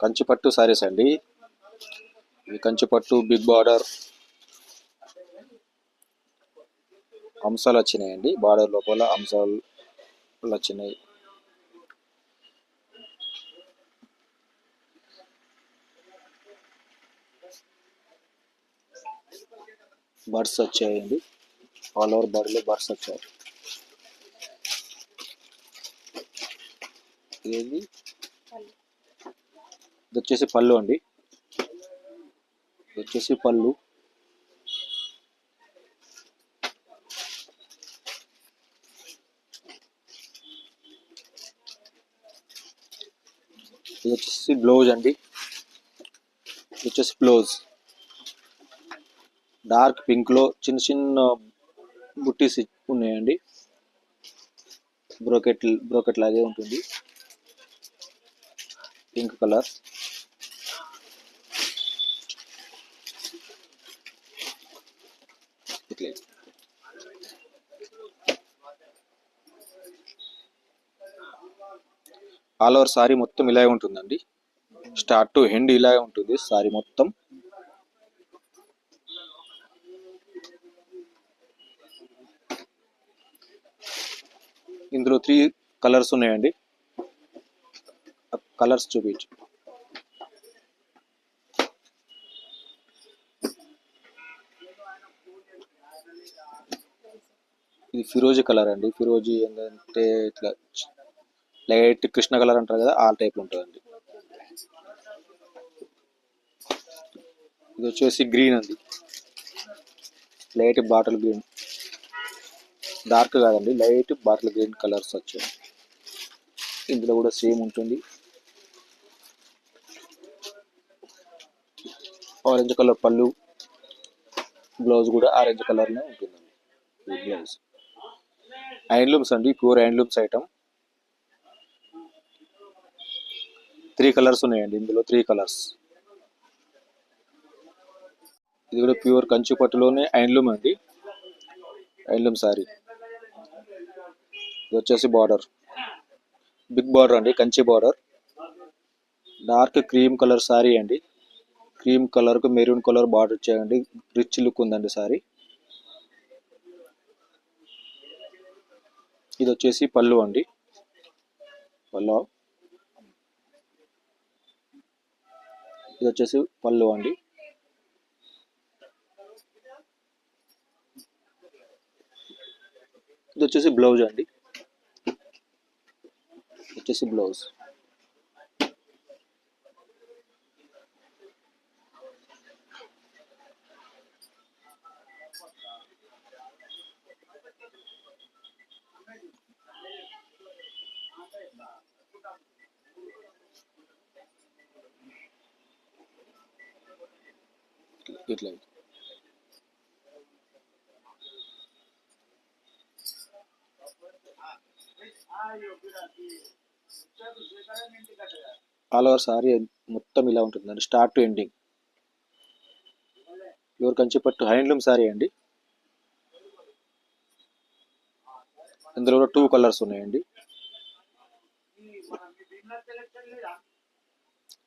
కంచిపట్టు సారీస్ అండి. ఇవి కంచిపట్టు big border అంశాలు వచ్చినాయండి. బార్డర్ లోపల అంశాలు వచ్చినాయి. బర్డ్స్ వచ్చాయండి. ఆల్ ఓవర్ బాడీలో బర్డ్స్ వచ్చాయి. ఇది వచ్చేసి పళ్ళు అండి. ఇది వచ్చేసి పళ్ళు. ఇది వచ్చేసి బ్లౌజ్ అండి. ఇది వచ్చేసి బ్లౌజ్ డార్క్ పింక్ లో చిన్న చిన్న బుట్టీస్ ఉన్నాయండి. బ్రోకెట్ లాగే ఉంటుంది. Pink colour. ఇట్లా ఆల్ ఓవర్ సారీ మొత్తం ఇలాగే ఉంటుందండి. స్టార్ట్ టు ఎండ్ ఇలాగే ఉంటుంది సారీ మొత్తం. ఇందులో 3 కలర్స్ ఉన్నాయండి. కలర్స్ చూపించు. ఇది ఫిరోజీ కలర్ అండి. ఫిరోజీ ఏంటంటే ఇట్లా లైట్ కృష్ణ కలర్ అంటారు కదా, ఆ టైప్ ఉంటుందండి. ఇది వచ్చేసి గ్రీన్ అండి. లైట్ బాటిల్ గ్రీన్, డార్క్ కాదండి, లైట్ బాటిల్ గ్రీన్ కలర్స్ వచ్చాయి. ఇందులో కూడా సేమ్ ఉంటుంది. ఆరెంజ్ కలర్ పళ్ళు, బ్లౌజ్ కూడా ఆరెంజ్ కలర్లో ఉంటుందండి. ఈ బ్లౌజ్ హ్యాండ్లూమ్స్ అండి, ప్యూర్ హ్యాండ్లూమ్స్ ఐటమ్. 3 కలర్స్ ఉన్నాయండి. ఇందులో 3 కలర్స్. ఇది కూడా ప్యూర్ కంచి పట్టులోనే హ్యాండ్లూమ్ అండి. Handloom sorry. ఇది వచ్చేసి బార్డర్ బిగ్ బార్డర్ అండి, Kanchi border. Dark cream colour sorry అండి. క్రీమ్ కలర్ కు మెరూన్ కలర్ బార్డర్ వచ్చాయండి. రిచ్ లుక్ ఉందండి సారీ. ఇది వచ్చేసి పళ్ళు అండి. పళ్ళు. ఇది వచ్చేసి పళ్ళు అండి. ఇది వచ్చేసి బ్లౌజ్ అండి. వచ్చేసి బ్లౌజ్. ఇట్లా ఆల్ ఓవర్ సారీ మొత్తం ఇలా ఉంటుందండి, start to ending. Pure Kanchipattu handloom sorry అండి. ఇందులో కూడా 2 కలర్స్ ఉన్నాయండి.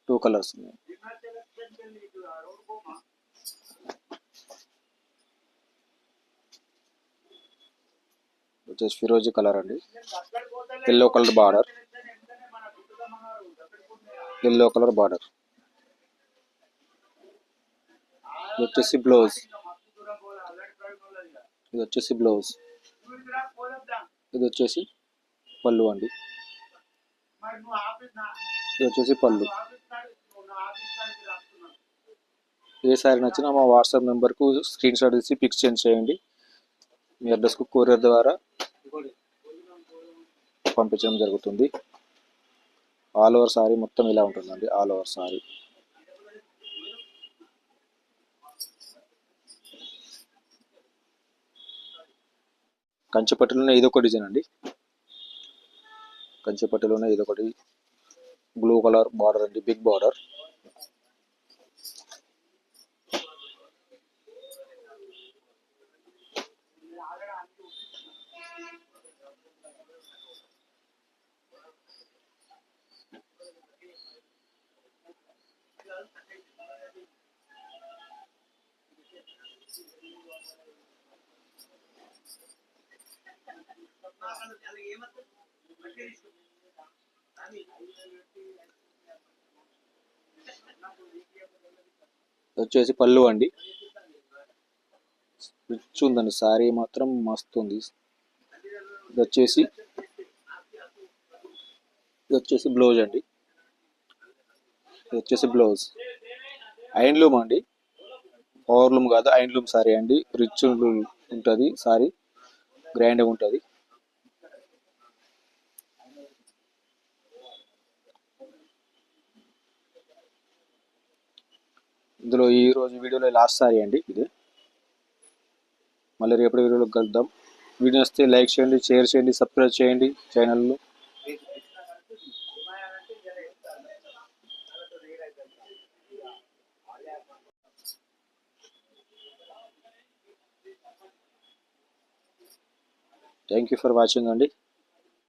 2 కలర్స్ ఉన్నాయి. వచ్చేసి ఫిరోజీ కలర్ అండి. Yellow colour border. Yellow colour border. ఇది వచ్చేసి బ్లౌజ్. ఇది వచ్చేసి బ్లౌజ్. ఇది వచ్చేసి పళ్ళు అండి. ఇది వచ్చేసి పళ్ళు. ఏ సారీ నచ్చినా మా వాట్సాప్ నెంబర్కు స్క్రీన్ షాట్ తీసి పిక్స్ సెండ్ చేయండి. మీ అడ్రస్కు కొరియర్ ద్వారా పంపించడం జరుగుతుంది. ఆల్ ఓవర్ సారీ మొత్తం ఇలా ఉంటుందండి. All over sorry. కంచిపట్టులోనే ఇదొక డిజైన్ అండి. కంచిపట్టులోనే ఇదొకటి బ్లూ కలర్ బార్డర్ అండి, బిగ్ బార్డర్. ఇది వచ్చేసి పళ్ళు అండి. రిచ్ ఉందండి, శారీ మాత్రం మస్తు ఉంది. ఇది వచ్చేసి బ్లౌజ్ అండి. ఇది వచ్చేసి బ్లౌజ్ ఐన్లూమ్ అండి, పవర్లూమ్ కాదు, ఐన్లూమ్ సారీ అండి. రిచ్ ఉంటుంది సారీ, గ్రాండ్గా ఉంటుంది. ఇందులో ఈ రోజు వీడియోలో లాస్ట్ సారీ అండి ఇది. మళ్ళీ రేపటి వీడియోలో కలుద్దాం. వీడియో వస్తే లైక్ చేయండి, షేర్ చేయండి, సబ్స్క్రైబ్ చేయండి ఛానల్లో. థ్యాంక్ యూ ఫర్ వాచింగ్ అండి.